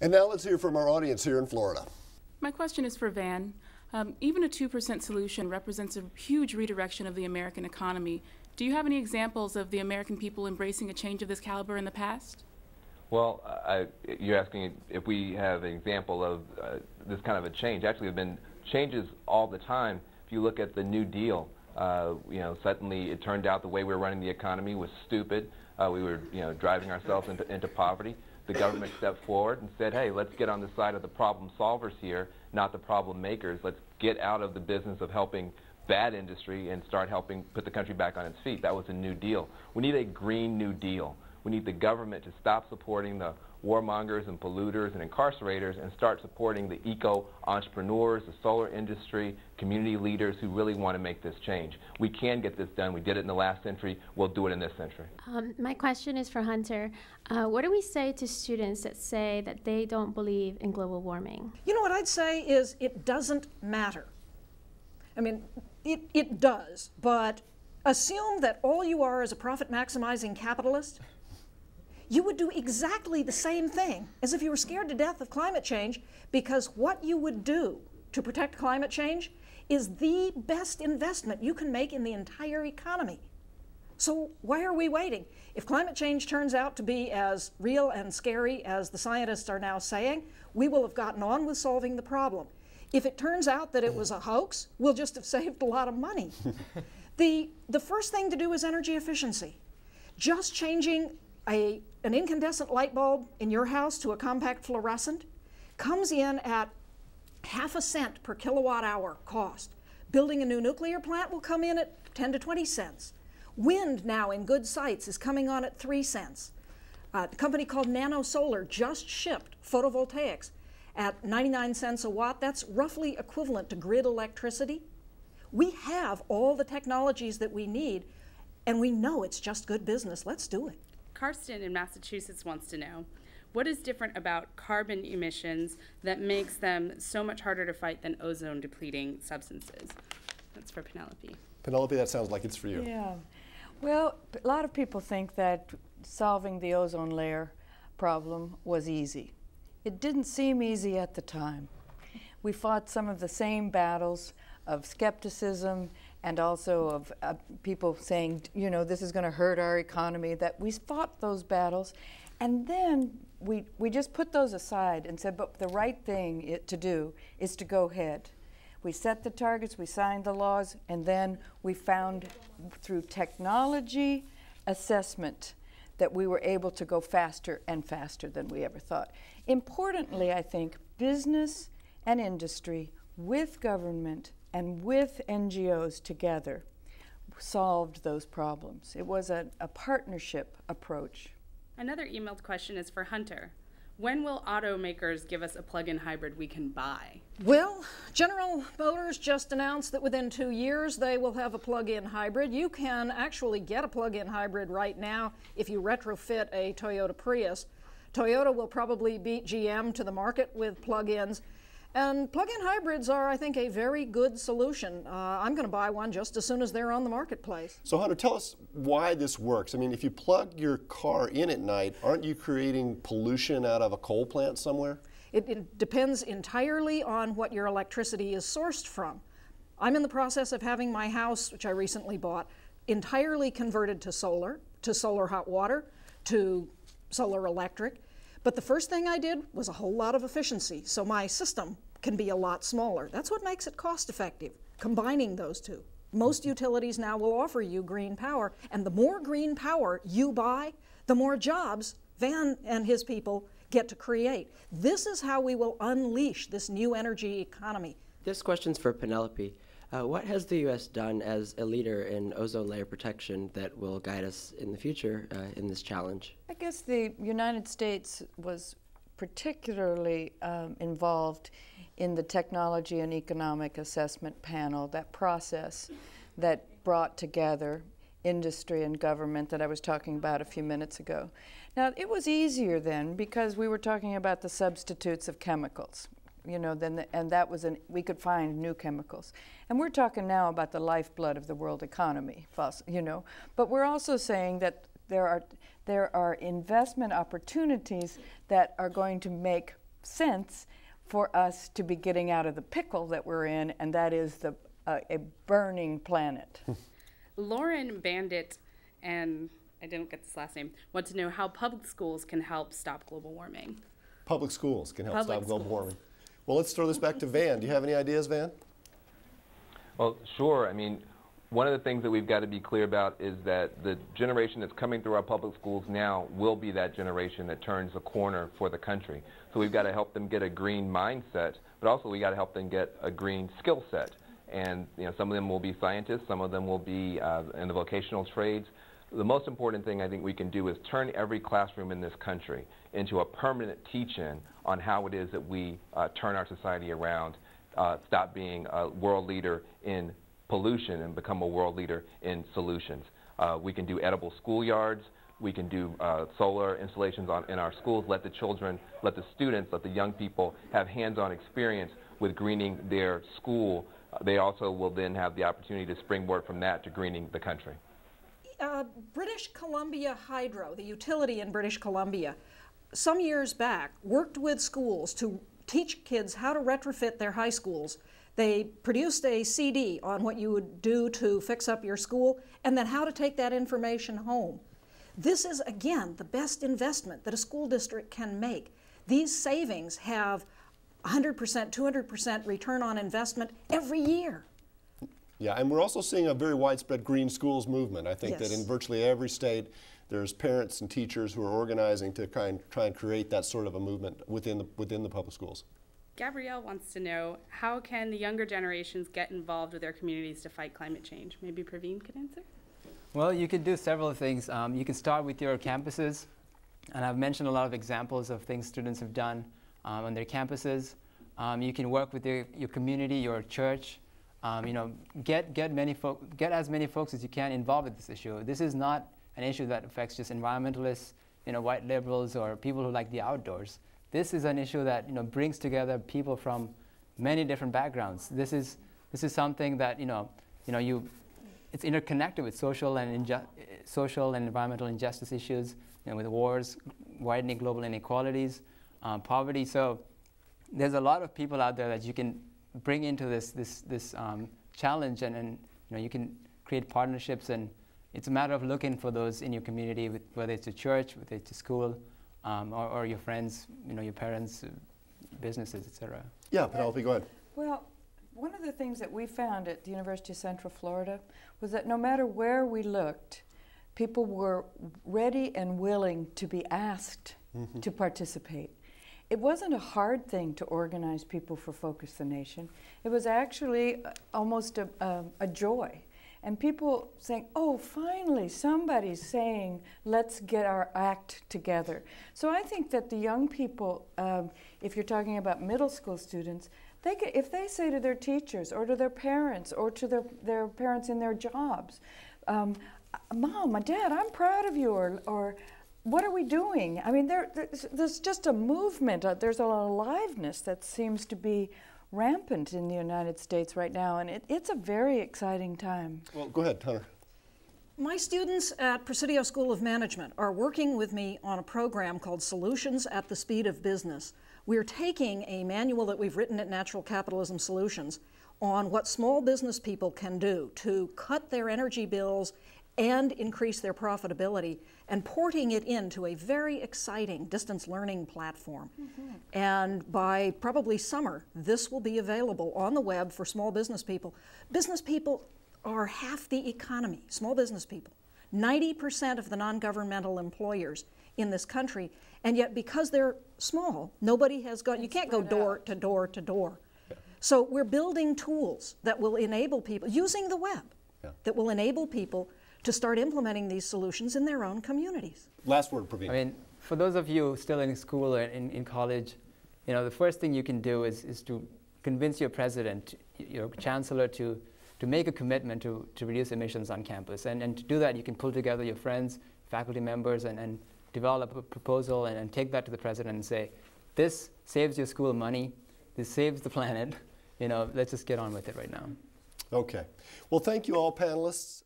And now let's hear from our audience here in Florida. My question is for Van. Even a 2% solution represents a huge redirection of the American economy. Do you have any examples of the American people embracing a change of this caliber in the past? Well, you're asking if we have an example of this kind of a change. Actually, there have been changes all the time. If you look at the New Deal, suddenly it turned out the way we were running the economy was stupid. We were, driving ourselves into poverty. The government stepped forward and said, hey, let's get on the side of the problem solvers here, not the problem makers. Let's get out of the business of helping bad industry and start helping put the country back on its feet. That was a New Deal. We need a Green New Deal. We need the government to stop supporting the warmongers and polluters and incarcerators and start supporting the eco-entrepreneurs, the solar industry, community leaders who really want to make this change. We can get this done. We did it in the last century. We'll do it in this century. My question is for Hunter. What do we say to students that say that they don't believe in global warming? You know what I'd say is it doesn't matter. I mean, it does, but assume that all you are is a profit-maximizing capitalist. You would do exactly the same thing as if you were scared to death of climate change, because what you would do to protect climate change is the best investment you can make in the entire economy. So why are we waiting? If climate change turns out to be as real and scary as the scientists are now saying, we will have gotten on with solving the problem. If it turns out that it was a hoax, we'll just have saved a lot of money. The first thing to do is energy efficiency. Just changing an incandescent light bulb in your house to a compact fluorescent comes in at ½ cent per kilowatt hour cost. Building a new nuclear plant will come in at 10 to 20 cents. Wind now in good sites is coming on at 3 cents. A company called Nano Solar just shipped photovoltaics at 99 cents a watt. That's roughly equivalent to grid electricity. We have all the technologies that we need, and we know it's just good business. Let's do it. Karsten in Massachusetts wants to know, what is different about carbon emissions that makes them so much harder to fight than ozone-depleting substances? That's for Penelope. Penelope, that sounds like it's for you. Yeah. Well, a lot of people think that solving the ozone layer problem was easy. It didn't seem easy at the time. We fought some of the same battles of skepticism and also of people saying, this is going to hurt our economy, that we fought those battles. And then we just put those aside and said, but the right thing to do is to go ahead. We set the targets, we signed the laws, and then we found through technology assessment that we were able to go faster and faster than we ever thought. Importantly, I think business and industry with government and with NGOs together solved those problems. It was a partnership approach. Another emailed question is for Hunter. When will automakers give us a plug-in hybrid we can buy? Well, General Motors just announced that within 2 years they will have a plug-in hybrid. You can actually get a plug-in hybrid right now if you retrofit a Toyota Prius. Toyota will probably beat GM to the market with plug-ins. And plug-in hybrids are, I think, a very good solution. I'm going to buy one just as soon as they're on the marketplace. So Hunter, tell us why this works. I mean, if you plug your car in at night, aren't you creating pollution out of a coal plant somewhere? It depends entirely on what your electricity is sourced from. I'm in the process of having my house, which I recently bought, entirely converted to solar hot water, to solar electric. But the first thing I did was a whole lot of efficiency, so my system can be a lot smaller. That's what makes it cost effective, combining those two. Most utilities now will offer you green power, and the more green power you buy, the more jobs Van and his people get to create. This is how we will unleash this new energy economy. This question's for Penelope. What has the U.S. done as a leader in ozone layer protection that will guide us in the future in this challenge? I guess the United States was particularly involved in the Technology and Economic Assessment Panel, that process that brought together industry and government that I was talking about a few minutes ago. Now, it was easier then because we were talking about the substitutes of chemicals. And that was we could find new chemicals. And we're talking now about the lifeblood of the world economy, But we're also saying that there are investment opportunities that are going to make sense for us to be getting out of the pickle that we're in, and that is a burning planet. Lauren Bandit and I didn't get this last name, want to know how public schools can help stop global warming. Public schools can help stop global warming. Well, let's throw this back to Van. Do you have any ideas, Van? Well, sure. I mean, one of the things that we've got to be clear about is that the generation that's coming through our public schools now will be that generation that turns the corner for the country. So we've got to help them get a green mindset, but also we got to help them get a green skill set. And some of them will be scientists, some of them will be in the vocational trades. The most important thing I think we can do is turn every classroom in this country into a permanent teach-in on how it is that we turn our society around, stop being a world leader in pollution and become a world leader in solutions. We can do edible schoolyards. We can do solar installations in our schools. Let the children, let the students, let the young people have hands-on experience with greening their school. They also will then have the opportunity to springboard from that to greening the country. British Columbia Hydro, the utility in British Columbia, some years back worked with schools to teach kids how to retrofit their high schools. They produced a CD on what you would do to fix up your school and then how to take that information home. This is, again, the best investment that a school district can make. These savings have 100%, 200% return on investment every year. Yeah, and we're also seeing a very widespread green schools movement. I think Yes. that in virtually every state, there's parents and teachers who are organizing to try and create that sort of a movement within the public schools. Gabrielle wants to know, how can the younger generations get involved with their communities to fight climate change? Maybe Praveen could answer? Well, you can do several things. You can start with your campuses, and I've mentioned a lot of examples of things students have done on their campuses. You can work with your community, your church. Get as many folks as you can involved with this issue. This is not an issue that affects just environmentalists, white liberals, or people who like the outdoors. This is an issue that brings together people from many different backgrounds. This is something that it's interconnected with social and environmental injustice issues, with wars, widening global inequalities, poverty. So there's a lot of people out there that you can bring into this challenge, and you can create partnerships, and it's a matter of looking for those in your community, whether it's a church, whether it's a school, or your friends, your parents, businesses, etc. Yeah, Penelope, go ahead. Well, one of the things that we found at the University of Central Florida was that no matter where we looked, people were ready and willing to be asked to participate. It wasn't a hard thing to organize people for Focus the Nation. It was actually almost a joy. And people saying, oh, finally, somebody's saying, let's get our act together. So I think that the young people, if you're talking about middle school students, if they say to their teachers or to their parents or to their parents in their jobs, Mom, Dad, I'm proud of you, or what are we doing? I mean, there's just a movement. There's an aliveness that seems to be rampant in the United States right now, and it's a very exciting time. Well, go ahead, Hunter. My students at Presidio School of Management are working with me on a program called Solutions at the Speed of Business. We're taking a manual that we've written at Natural Capitalism Solutions on what small business people can do to cut their energy bills and increase their profitability, and porting it into a very exciting distance learning platform. And by probably summer, this will be available on the web for small business people. Business people are half the economy, small business people. 90% of the non-governmental employers in this country, and yet because they're small, nobody has gone, you can't go door to door to door. So we're building tools that will enable people, using the web, that will enable people to start implementing these solutions in their own communities. Last word, Praveen. I mean, for those of you still in school or in college, the first thing you can do is to convince your president, your chancellor, to make a commitment to reduce emissions on campus. And to do that, you can pull together your friends, faculty members, and develop a proposal and take that to the president and say, this saves your school money, this saves the planet, let's just get on with it right now. Okay. Well, thank you all panelists.